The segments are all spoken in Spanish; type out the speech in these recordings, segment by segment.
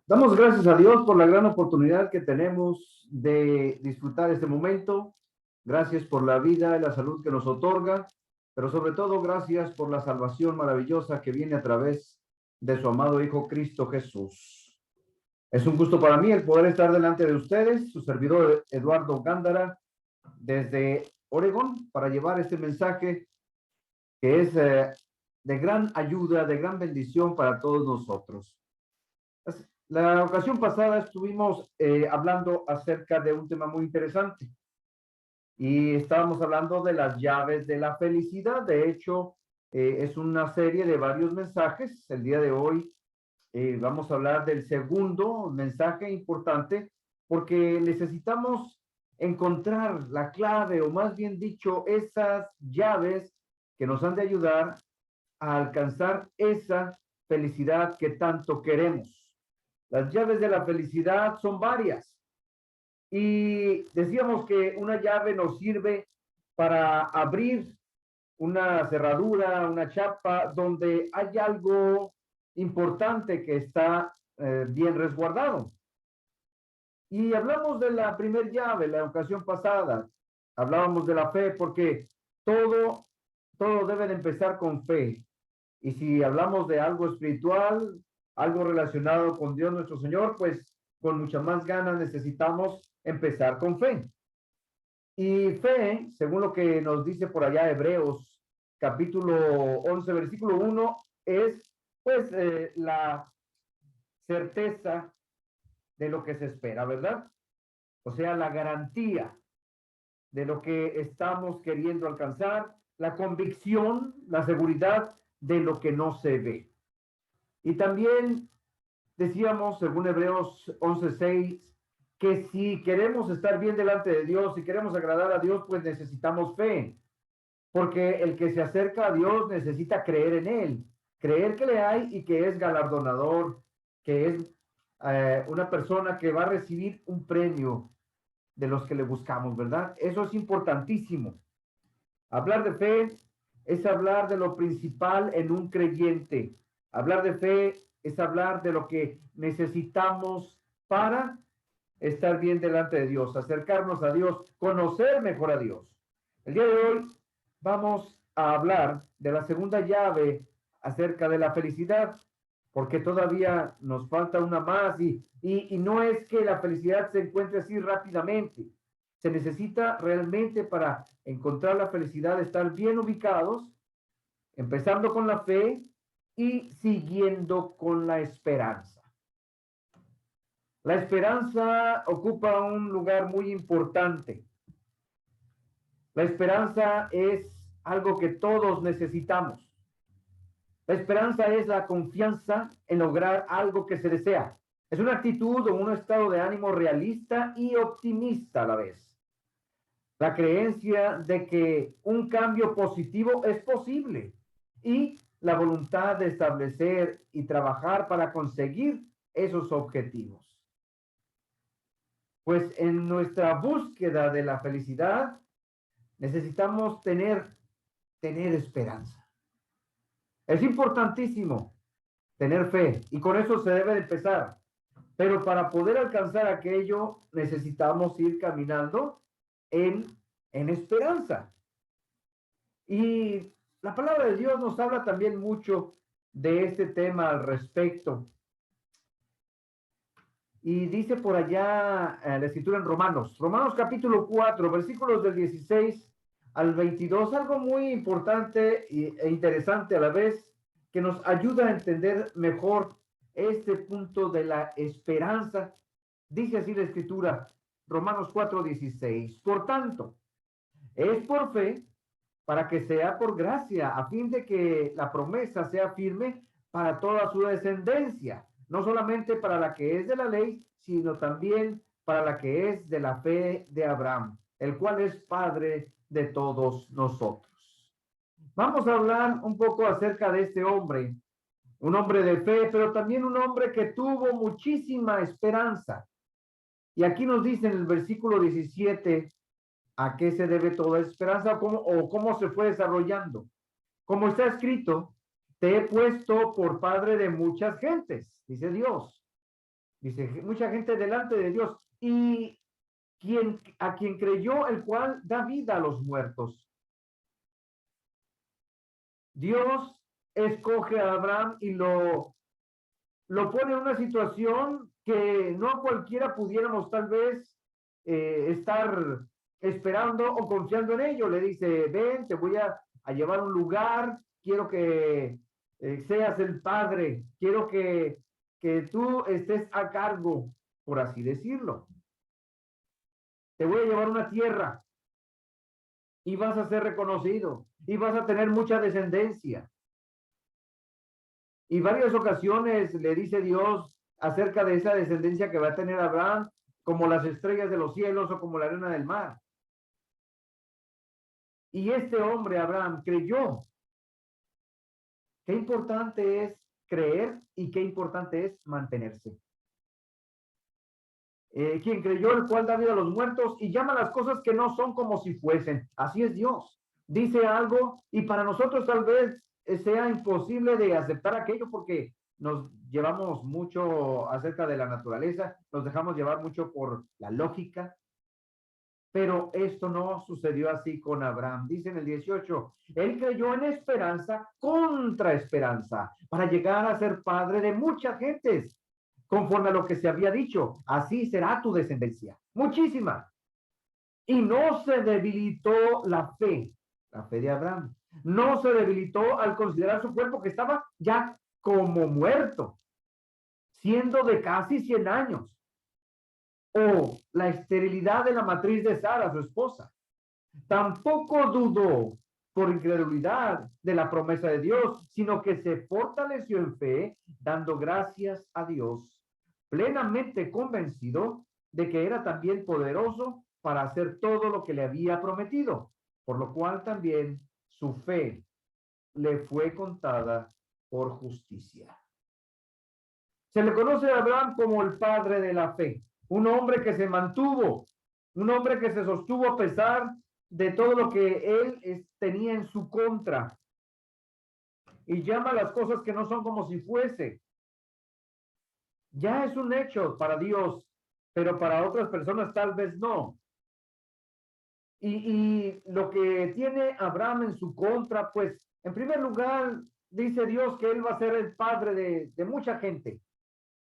Damos gracias a Dios por la gran oportunidad que tenemos de disfrutar este momento. Gracias por la vida y la salud que nos otorga, pero sobre todo gracias por la salvación maravillosa que viene a través de su amado Hijo Cristo Jesús. Es un gusto para mí el poder estar delante de ustedes, su servidor Eduardo Gándara, desde Oregón, para llevar este mensaje que es de gran ayuda, de gran bendición para todos nosotros. La ocasión pasada estuvimos hablando acerca de un tema muy interesante y estábamos hablando de las llaves de la felicidad. De hecho, es una serie de varios mensajes. El día de hoy vamos a hablar del segundo mensaje importante porque necesitamos encontrar la clave, o más bien dicho, esas llaves que nos han de ayudar a alcanzar esa felicidad que tanto queremos. Las llaves de la felicidad son varias. Y decíamos que una llave nos sirve para abrir una cerradura, una chapa, donde hay algo importante que está bien resguardado. Y hablamos de la primer llave, la ocasión pasada. Hablábamos de la fe porque todo, todo debe de empezar con fe. Y si hablamos de algo espiritual, algo relacionado con Dios nuestro Señor, pues con mucha más ganas necesitamos empezar con fe. Y fe, según lo que nos dice por allá Hebreos, capítulo 11, versículo 1, es pues la certeza de lo que se espera, ¿verdad? O sea, la garantía de lo que estamos queriendo alcanzar, la convicción, la seguridad de lo que no se ve. Y también decíamos, según Hebreos 11:6, que si queremos estar bien delante de Dios, si queremos agradar a Dios, pues necesitamos fe, porque el que se acerca a Dios necesita creer en Él, creer que le hay y que es galardonador, que es una persona que va a recibir un premio de los que le buscamos, ¿verdad? Eso es importantísimo. Hablar de fe es hablar de lo principal en un creyente. Hablar de fe es hablar de lo que necesitamos para estar bien delante de Dios, acercarnos a Dios, conocer mejor a Dios. El día de hoy vamos a hablar de la segunda llave acerca de la felicidad, porque todavía nos falta una más y no es que la felicidad se encuentre así rápidamente. Se necesita realmente para encontrar la felicidad estar bien ubicados, empezando con la fe y siguiendo con la esperanza. La esperanza ocupa un lugar muy importante. La esperanza es algo que todos necesitamos. La esperanza es la confianza en lograr algo que se desea. Es una actitud o un estado de ánimo realista y optimista a la vez. La creencia de que un cambio positivo es posible y la voluntad de establecer y trabajar para conseguir esos objetivos. Pues en nuestra búsqueda de la felicidad necesitamos tener esperanza. Es importantísimo tener fe y con eso se debe de empezar. Pero para poder alcanzar aquello necesitamos ir caminando en, en esperanza. Y la palabra de Dios nos habla también mucho de este tema al respecto. Y dice por allá la escritura en Romanos capítulo 4, versículos del 16 al 22, algo muy importante e interesante a la vez, que nos ayuda a entender mejor este punto de la esperanza. Dice así la escritura, Romanos 4:16, por tanto, es por fe para que sea por gracia, a fin de que la promesa sea firme para toda su descendencia, no solamente para la que es de la ley, sino también para la que es de la fe de Abraham, el cual es padre de todos nosotros. Vamos a hablar un poco acerca de este hombre, un hombre de fe, pero también un hombre que tuvo muchísima esperanza. Y aquí nos dice en el versículo 17 a qué se debe toda esperanza o cómo se fue desarrollando. Como está escrito, te he puesto por padre de muchas gentes, dice Dios. Dice, mucha gente delante de Dios. Y a quien creyó, el cual da vida a los muertos. Dios escoge a Abraham y lo pone en una situación que no cualquiera pudiéramos tal vez estar esperando o confiando en ello. Le dice, ven, te voy a llevar a un lugar, quiero que seas el padre, quiero que tú estés a cargo, por así decirlo. Te voy a llevar a una tierra y vas a ser reconocido y vas a tener mucha descendencia. Y varias ocasiones le dice Dios acerca de esa descendencia que va a tener Abraham, como las estrellas de los cielos o como la arena del mar. Y este hombre, Abraham, creyó. Qué importante es creer y qué importante es mantenerse. Quien creyó, el cual da vida a los muertos y llama las cosas que no son como si fuesen. Así es Dios. Dice algo y para nosotros tal vez sea imposible de aceptar aquello porque nos llevamos mucho acerca de la naturaleza, nos dejamos llevar mucho por la lógica, pero esto no sucedió así con Abraham. Dice en el 18, él creyó en esperanza contra esperanza para llegar a ser padre de muchas gentes, conforme a lo que se había dicho, así será tu descendencia, muchísima. Y no se debilitó la fe de Abraham. No se debilitó al considerar su cuerpo que estaba ya como muerto, siendo de casi 100 años. O la esterilidad de la matriz de Sara, su esposa. Tampoco dudó por incredulidad de la promesa de Dios, sino que se fortaleció en fe, dando gracias a Dios, plenamente convencido de que era también poderoso para hacer todo lo que le había prometido, por lo cual también su fe le fue contada por justicia. Se le conoce a Abraham como el padre de la fe, un hombre que se mantuvo, un hombre que se sostuvo a pesar de todo lo que él tenía en su contra y llama las cosas que no son como si fuese. Ya es un hecho para Dios, pero para otras personas tal vez no. Y lo que tiene Abraham en su contra, pues, en primer lugar, dice Dios que él va a ser el padre de mucha gente.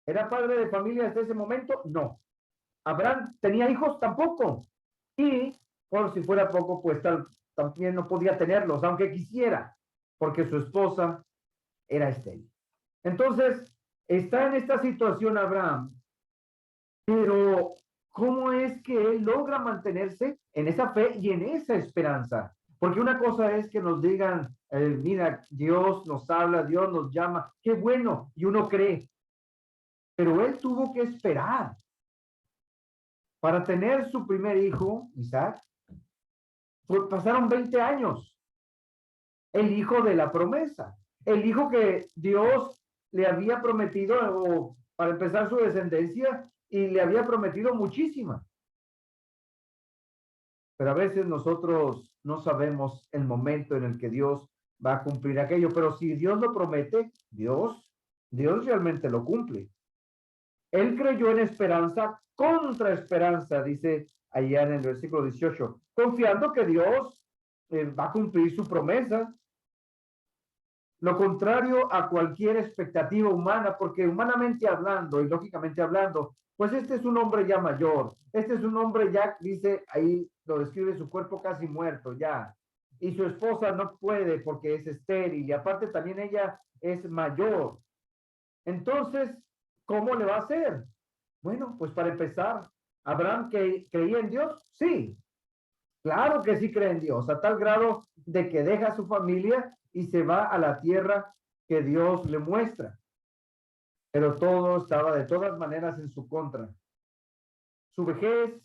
¿Era padre de familia hasta ese momento? No. ¿Abraham tenía hijos? Tampoco. Y, por si fuera poco, pues también no podía tenerlos, aunque quisiera, porque su esposa era estéril. Entonces, está en esta situación Abraham, pero ¿cómo es que él logra mantenerse en esa fe y en esa esperanza? Porque una cosa es que nos digan, mira, Dios nos habla, Dios nos llama, qué bueno, y uno cree, pero él tuvo que esperar para tener su primer hijo, Isaac. Pues pasaron 20 años, el hijo de la promesa, el hijo que Dios le había prometido para empezar su descendencia y le había prometido muchísima. Pero a veces nosotros no sabemos el momento en el que Dios va a cumplir aquello, pero si Dios lo promete, Dios realmente lo cumple. Él creyó en esperanza contra esperanza, dice allá en el versículo 18, confiando que Dios va a cumplir su promesa. Lo contrario a cualquier expectativa humana, porque humanamente hablando y lógicamente hablando, pues este es un hombre ya mayor, este es un hombre ya, dice ahí, lo describe su cuerpo casi muerto ya, y su esposa no puede porque es estéril, y aparte también ella es mayor. Entonces, ¿cómo le va a hacer? Bueno, pues para empezar, ¿Abraham creía en Dios? Sí, claro que sí cree en Dios, a tal grado de que deja a su familia y se va a la tierra que Dios le muestra. Pero todo estaba de todas maneras en su contra. Su vejez,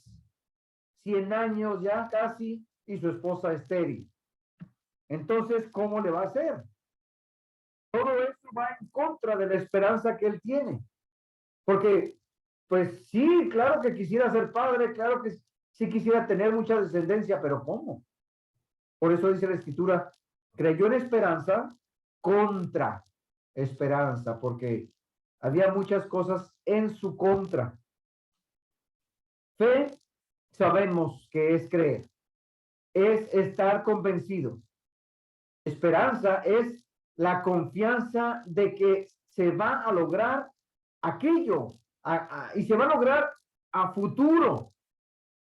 100 años ya casi, y su esposa estéril. Entonces, ¿cómo le va a hacer? Todo esto va en contra de la esperanza que él tiene. Porque, pues sí, claro que quisiera ser padre, claro que sí quisiera tener mucha descendencia, pero ¿cómo? Por eso dice la escritura, creyó en esperanza contra esperanza, porque Había muchas cosas en su contra. Fe, sabemos que es creer, es estar convencido. Esperanza es la confianza de que se va a lograr aquello y se va a lograr a futuro.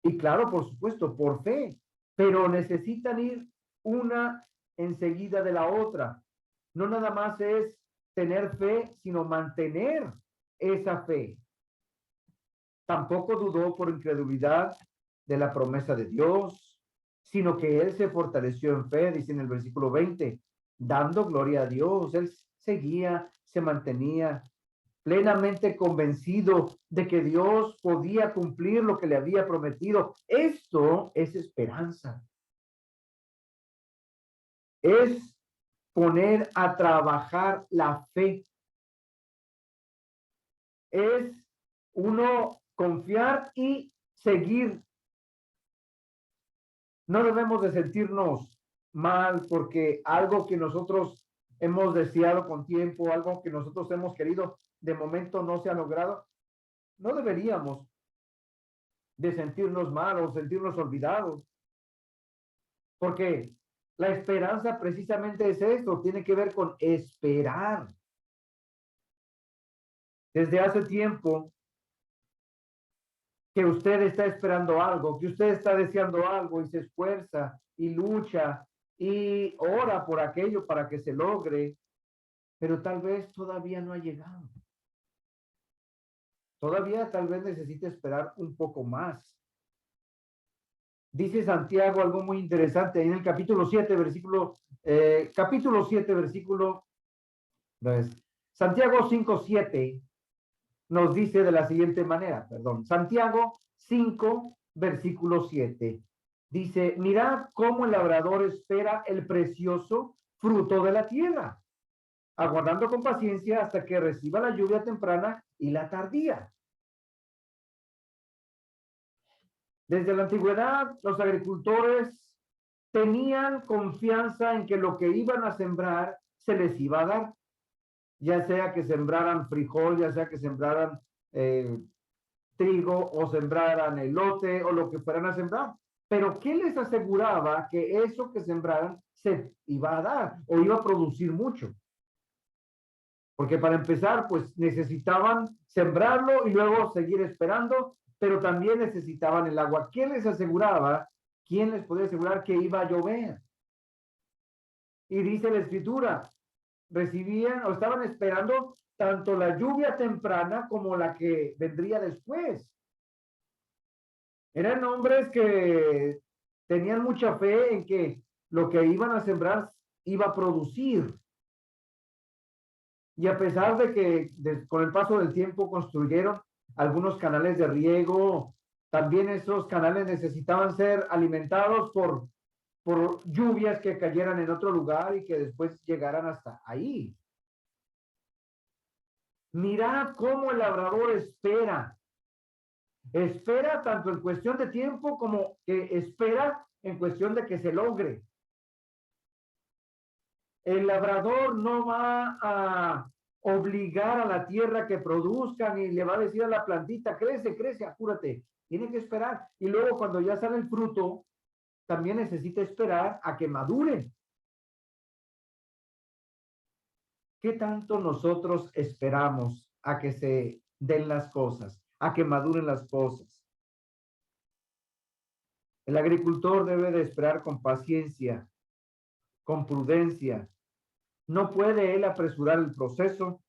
Y claro, por supuesto, por fe, pero necesitan ir una enseguida de la otra. No nada más es tener fe, sino mantener esa fe. Tampoco dudó por incredulidad de la promesa de Dios, sino que él se fortaleció en fe, dice en el versículo 20, dando gloria a Dios. Él seguía, se mantenía plenamente convencido de que Dios podía cumplir lo que le había prometido. Esto es esperanza. Es poner a trabajar la fe. Es uno confiar y seguir. No debemos de sentirnos mal porque algo que nosotros hemos deseado con tiempo, algo que nosotros hemos querido, de momento no se ha logrado. No deberíamos de sentirnos mal o sentirnos olvidados, porque la esperanza precisamente es esto, tiene que ver con esperar. Desde hace tiempo que usted está esperando algo, que usted está deseando algo y se esfuerza y lucha y ora por aquello para que se logre, pero tal vez todavía no ha llegado. Todavía tal vez necesite esperar un poco más. Dice Santiago algo muy interesante en el capítulo 7, versículo, Santiago 5:7 nos dice de la siguiente manera, Santiago 5, versículo 7. Dice, mirad cómo el labrador espera el precioso fruto de la tierra, aguardando con paciencia hasta que reciba la lluvia temprana y la tardía. Desde la antigüedad, los agricultores tenían confianza en que lo que iban a sembrar se les iba a dar, ya sea que sembraran frijol, ya sea que sembraran trigo o sembraran elote o lo que fueran a sembrar. Pero ¿qué les aseguraba que eso que sembraran se iba a dar o iba a producir mucho? Porque para empezar, pues necesitaban sembrarlo y luego seguir esperando, pero también necesitaban el agua. ¿Quién les aseguraba? ¿Quién les podía asegurar que iba a llover? Y dice la escritura, recibían o estaban esperando tanto la lluvia temprana como la que vendría después. Eran hombres que tenían mucha fe en que lo que iban a sembrar iba a producir. Y a pesar de que con el paso del tiempo construyeron algunos canales de riego, también esos canales necesitaban ser alimentados por lluvias que cayeran en otro lugar y que después llegaran hasta ahí. Mirad cómo el labrador espera. Espera tanto en cuestión de tiempo como que espera en cuestión de que se logre. El labrador no va a obligar a la tierra que produzca ni le va a decir a la plantita, crece, crece, apúrate. Tiene que esperar. Y luego cuando ya sale el fruto, también necesita esperar a que madure. ¿Qué tanto nosotros esperamos a que se den las cosas, a que maduren las cosas? El agricultor debe de esperar con paciencia, con prudencia. No puede él apresurar el proceso,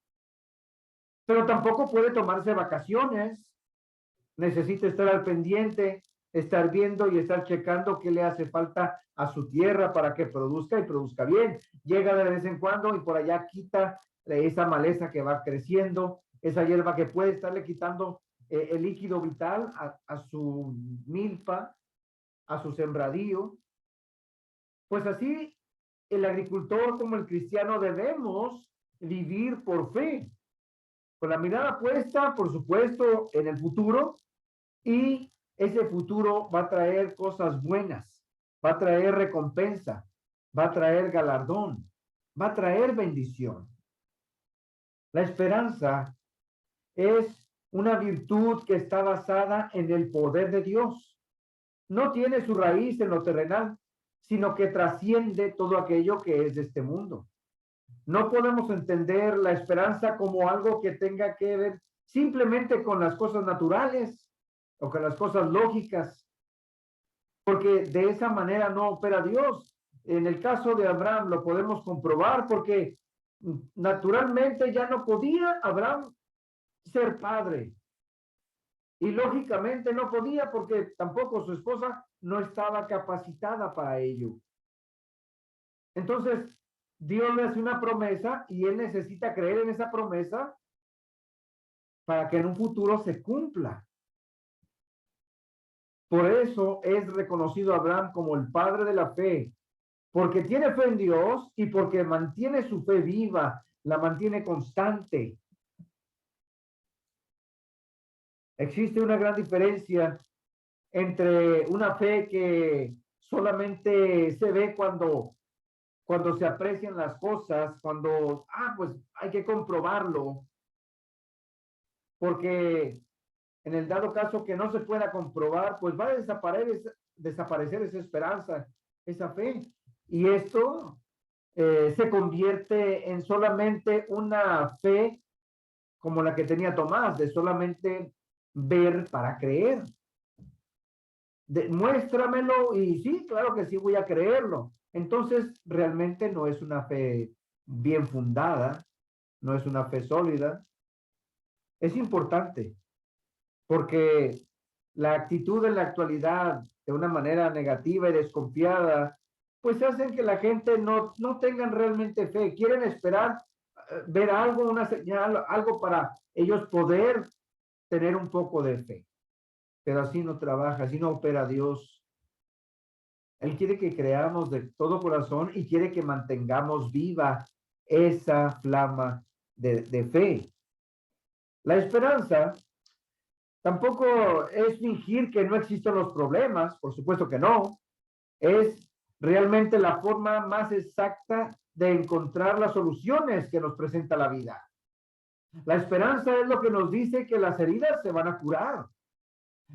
pero tampoco puede tomarse vacaciones. Necesita estar al pendiente, estar viendo y estar checando qué le hace falta a su tierra para que produzca y produzca bien. Llega de vez en cuando y por allá quita esa maleza que va creciendo, esa hierba que puede estarle quitando el líquido vital a su milpa, a su sembradío. Pues así el agricultor como el cristiano debemos vivir por fe, con la mirada puesta, por supuesto, en el futuro, y ese futuro va a traer cosas buenas, va a traer recompensa, va a traer galardón, va a traer bendición. La esperanza es una virtud que está basada en el poder de Dios. No tiene su raíz en lo terrenal, sino que trasciende todo aquello que es de este mundo. No podemos entender la esperanza como algo que tenga que ver simplemente con las cosas naturales o con las cosas lógicas, porque de esa manera no opera Dios. En el caso de Abraham lo podemos comprobar porque naturalmente ya no podía Abraham ser padre. Y lógicamente no podía porque tampoco su esposa no estaba capacitada para ello. Entonces, Dios le hace una promesa y él necesita creer en esa promesa para que en un futuro se cumpla. Por eso es reconocido Abraham como el padre de la fe, porque tiene fe en Dios y porque mantiene su fe viva, la mantiene constante. Existe una gran diferencia entre una fe que solamente se ve cuando se aprecian las cosas, pues hay que comprobarlo, porque en el dado caso que no se pueda comprobar, pues va a desaparecer esa esperanza, esa fe. Y esto se convierte en solamente una fe como la que tenía Tomás, de solamente ver para creer. Muéstramelo y sí, claro que sí voy a creerlo. Entonces, realmente no es una fe bien fundada, no es una fe sólida. Es importante porque la actitud en la actualidad de una manera negativa y desconfiada, pues hacen que la gente no tengan realmente fe. Quieren esperar ver algo, una señal, algo para ellos poder tener un poco de fe. Pero así no trabaja, así no opera Dios. Él quiere que creamos de todo corazón y quiere que mantengamos viva esa flama de fe. La esperanza tampoco es fingir que no existen los problemas, por supuesto que no. Es realmente la forma más exacta de encontrar las soluciones que nos presenta la vida. La esperanza es lo que nos dice que las heridas se van a curar.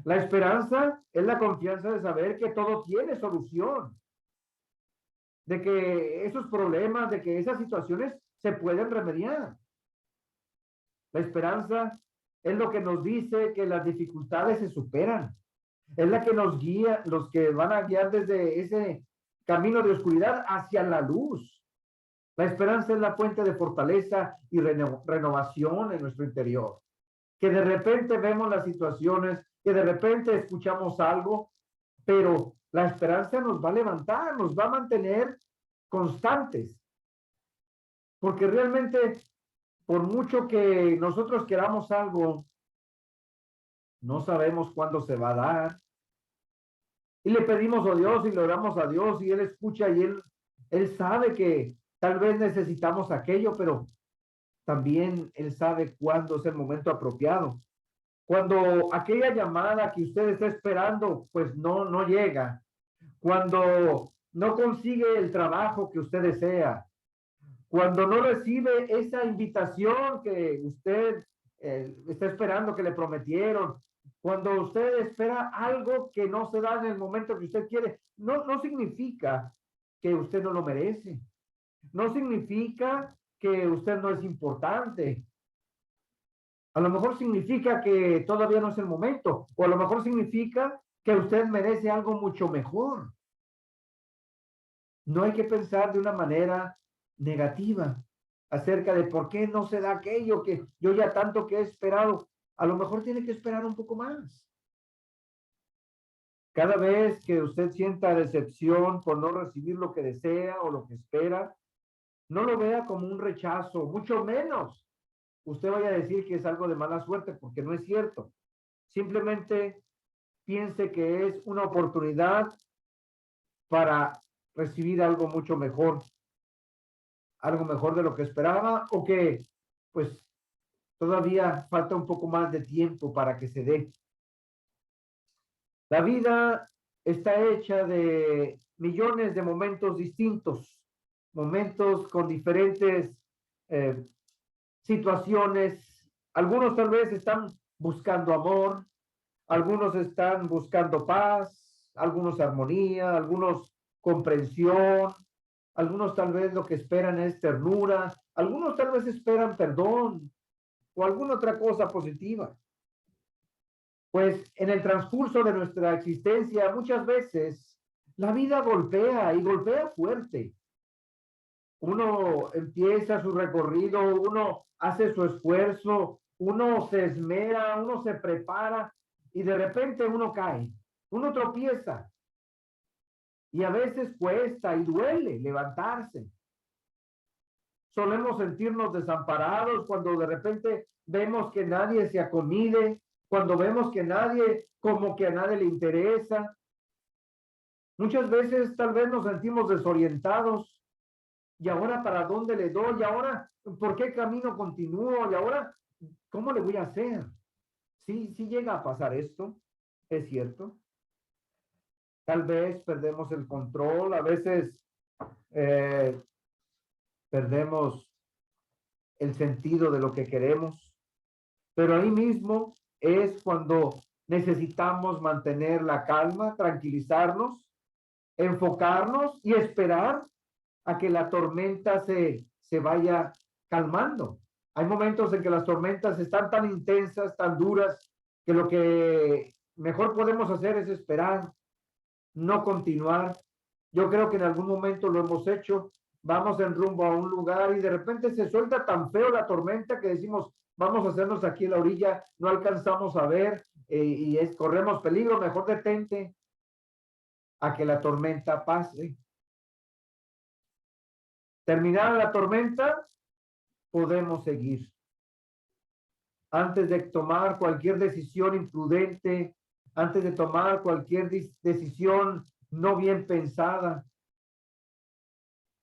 La esperanza es la confianza de saber que todo tiene solución, de que esos problemas, de que esas situaciones se pueden remediar. La esperanza es lo que nos dice que las dificultades se superan. Es la que nos guía, los que van a guiar desde ese camino de oscuridad hacia la luz. La esperanza es la fuente de fortaleza y renovación en nuestro interior. Que de repente vemos las situaciones, que de repente escuchamos algo, pero la esperanza nos va a levantar, nos va a mantener constantes. Porque realmente, por mucho que nosotros queramos algo, no sabemos cuándo se va a dar. Y le pedimos a Dios y le oramos a Dios y Él escucha y Él sabe que tal vez necesitamos aquello, pero también Él sabe cuándo es el momento apropiado. Cuando aquella llamada que usted está esperando, pues no llega. Cuando no consigue el trabajo que usted desea. Cuando no recibe esa invitación que usted está esperando que le prometieron. Cuando usted espera algo que no se da en el momento que usted quiere, no significa que usted no lo merece. No significa que usted no es importante. A lo mejor significa que todavía no es el momento, o a lo mejor significa que usted merece algo mucho mejor. No hay que pensar de una manera negativa acerca de por qué no se da aquello que yo ya tanto que he esperado. A lo mejor tiene que esperar un poco más. Cada vez que usted sienta decepción por no recibir lo que desea o lo que espera, no lo vea como un rechazo, mucho menos usted vaya a decir que es algo de mala suerte, porque no es cierto. Simplemente piense que es una oportunidad para recibir algo mejor de lo que esperaba, o que pues todavía falta un poco más de tiempo para que se dé. La vida está hecha de millones de momentos distintos, momentos con diferentes situaciones, Algunos tal vez están buscando amor, algunos están buscando paz, algunos armonía, algunos comprensión, algunos tal vez lo que esperan es ternura, algunos tal vez esperan perdón o alguna otra cosa positiva. Pues en el transcurso de nuestra existencia muchas veces la vida golpea y golpea fuerte. Uno empieza su recorrido, uno hace su esfuerzo, uno se esmera, uno se prepara y de repente uno cae, uno tropieza y a veces cuesta y duele levantarse. Solemos sentirnos desamparados cuando de repente vemos que nadie se acomide, cuando vemos que nadie, como que a nadie le interesa. Muchas veces tal vez nos sentimos desorientados. ¿Y ahora para dónde le doy? ¿Y ahora por qué camino continúo? ¿Y ahora cómo le voy a hacer? Sí, sí llega a pasar esto, es cierto. Tal vez perdemos el control, a veces eh, perdemos el sentido de lo que queremos, pero ahí mismo es cuando necesitamos mantener la calma, tranquilizarnos, enfocarnos y esperar a que la tormenta se vaya calmando. Hay momentos en que las tormentas están tan intensas, tan duras, que lo que mejor podemos hacer es esperar, no continuar. Yo creo que en algún momento lo hemos hecho, vamos en rumbo a un lugar y de repente se suelta tan feo la tormenta que decimos, vamos a hacernos aquí en la orilla, no alcanzamos a ver corremos peligro, mejor detente a que la tormenta pase. Terminada la tormenta, podemos seguir. Antes de tomar cualquier decisión imprudente, antes de tomar cualquier decisión no bien pensada,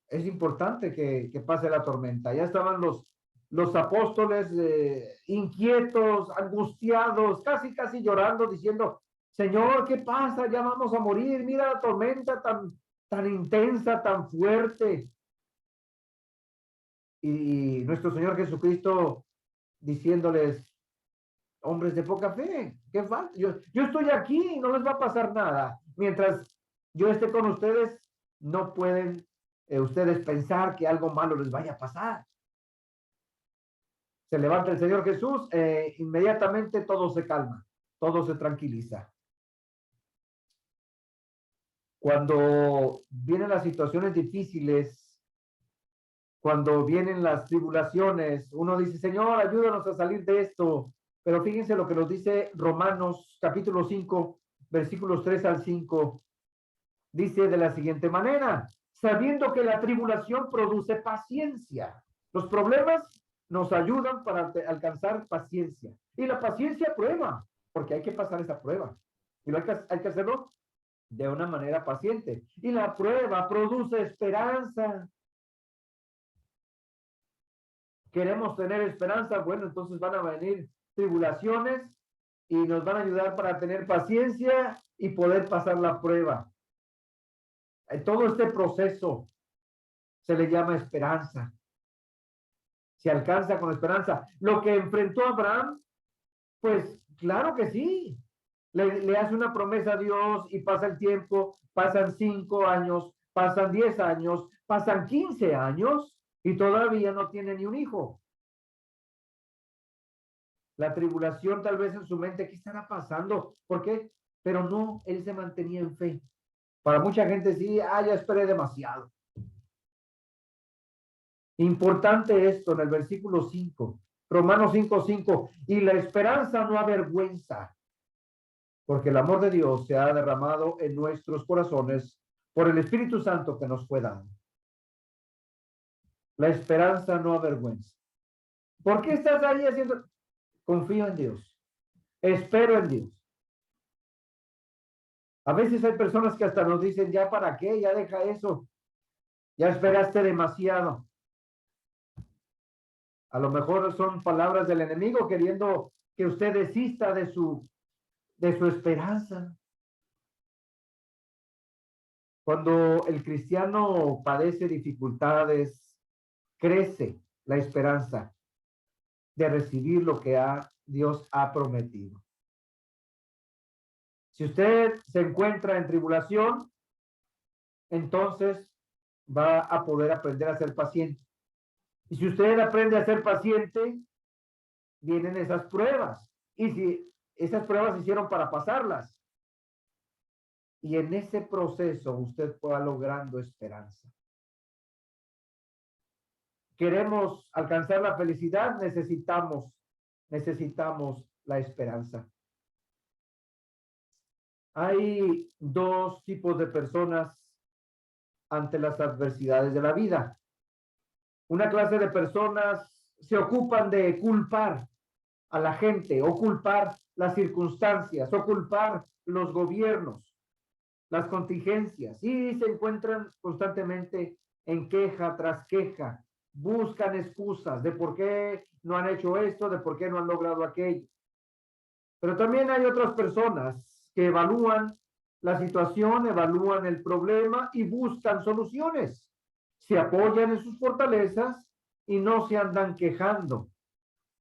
es importante que pase la tormenta. Ya estaban los apóstoles inquietos, angustiados, casi llorando, diciendo, Señor, ¿qué pasa? Ya vamos a morir. Mira la tormenta tan intensa, tan fuerte. Y nuestro Señor Jesucristo diciéndoles, hombres de poca fe, ¿qué falta? Yo estoy aquí, no les va a pasar nada. Mientras yo esté con ustedes, no pueden ustedes pensar que algo malo les vaya a pasar. Se levanta el Señor Jesús, inmediatamente todo se calma, todo se tranquiliza. Cuando vienen las situaciones difíciles, cuando vienen las tribulaciones, uno dice, Señor, ayúdanos a salir de esto. Pero fíjense lo que nos dice Romanos capítulo 5, versículos 3 al 5. Dice de la siguiente manera, sabiendo que la tribulación produce paciencia. Los problemas nos ayudan para alcanzar paciencia. Y la paciencia prueba, porque hay que pasar esa prueba. Y hay que hacerlo de una manera paciente. Y la prueba produce esperanza. Queremos tener esperanza, bueno, entonces van a venir tribulaciones y nos van a ayudar para tener paciencia y poder pasar la prueba. Todo este proceso se le llama esperanza. Se alcanza con esperanza. Lo que enfrentó Abraham, pues claro que sí. Le hace una promesa a Dios y pasa el tiempo, pasan 5 años, pasan 10 años, pasan 15 años y todavía no tiene ni un hijo. La tribulación tal vez en su mente, ¿qué estará pasando? ¿Por qué? Pero no, él se mantenía en fe. Para mucha gente sí, ya esperé demasiado. Importante esto en el versículo 5, Romanos 5:5, y la esperanza no avergüenza, porque el amor de Dios se ha derramado en nuestros corazones por el Espíritu Santo que nos fue dado. La esperanza no avergüenza. ¿Por qué estás ahí haciendo? Confío en Dios. Espero en Dios. A veces hay personas que hasta nos dicen, ya para qué, ya deja eso. Ya esperaste demasiado. A lo mejor son palabras del enemigo queriendo que usted desista de su esperanza. Cuando el cristiano padece dificultades, crece la esperanza. de recibir lo que Dios ha prometido. Si usted se encuentra en tribulación, entonces va a poder aprender a ser paciente. Y si usted aprende a ser paciente, vienen esas pruebas. Y si esas pruebas se hicieron para pasarlas. Y en ese proceso usted va logrando esperanza. Queremos alcanzar la felicidad, necesitamos la esperanza. Hay dos tipos de personas ante las adversidades de la vida. Una clase de personas se ocupan de culpar a la gente, o culpar las circunstancias, o culpar los gobiernos, las contingencias, y se encuentran constantemente en queja tras queja, buscan excusas de por qué no han hecho esto, de por qué no han logrado aquello. Pero también hay otras personas que evalúan la situación, evalúan el problema y buscan soluciones. Se apoyan en sus fortalezas y no se andan quejando,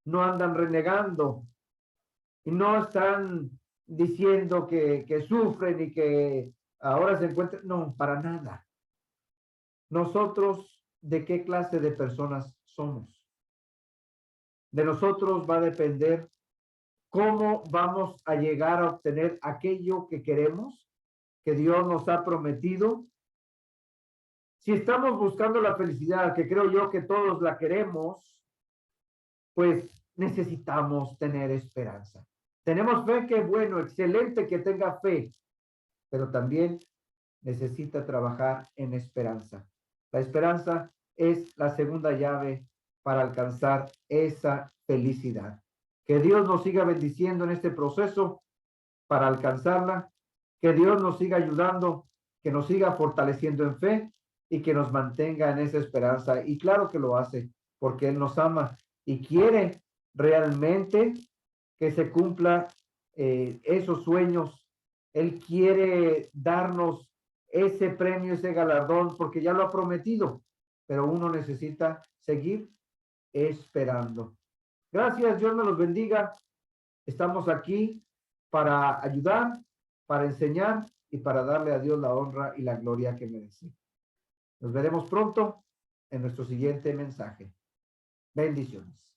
no andan renegando y no están diciendo que sufren y que ahora se encuentran. No, para nada. Nosotros, ¿de qué clase de personas somos? De nosotros va a depender cómo vamos a llegar a obtener aquello que queremos, que Dios nos ha prometido. Si estamos buscando la felicidad, que creo yo que todos la queremos, pues necesitamos tener esperanza. Tenemos fe, que bueno, excelente que tenga fe, pero también necesita trabajar en esperanza. La esperanza es la segunda llave para alcanzar esa felicidad. Que Dios nos siga bendiciendo en este proceso para alcanzarla, que Dios nos siga ayudando, que nos siga fortaleciendo en fe y que nos mantenga en esa esperanza. Y claro que lo hace, porque Él nos ama y quiere realmente que se cumpla esos sueños. Él quiere darnos ese premio, ese galardón, porque ya lo ha prometido, pero uno necesita seguir esperando. Gracias, Dios me los bendiga. Estamos aquí para ayudar, para enseñar y para darle a Dios la honra y la gloria que merece. Nos veremos pronto en nuestro siguiente mensaje. Bendiciones.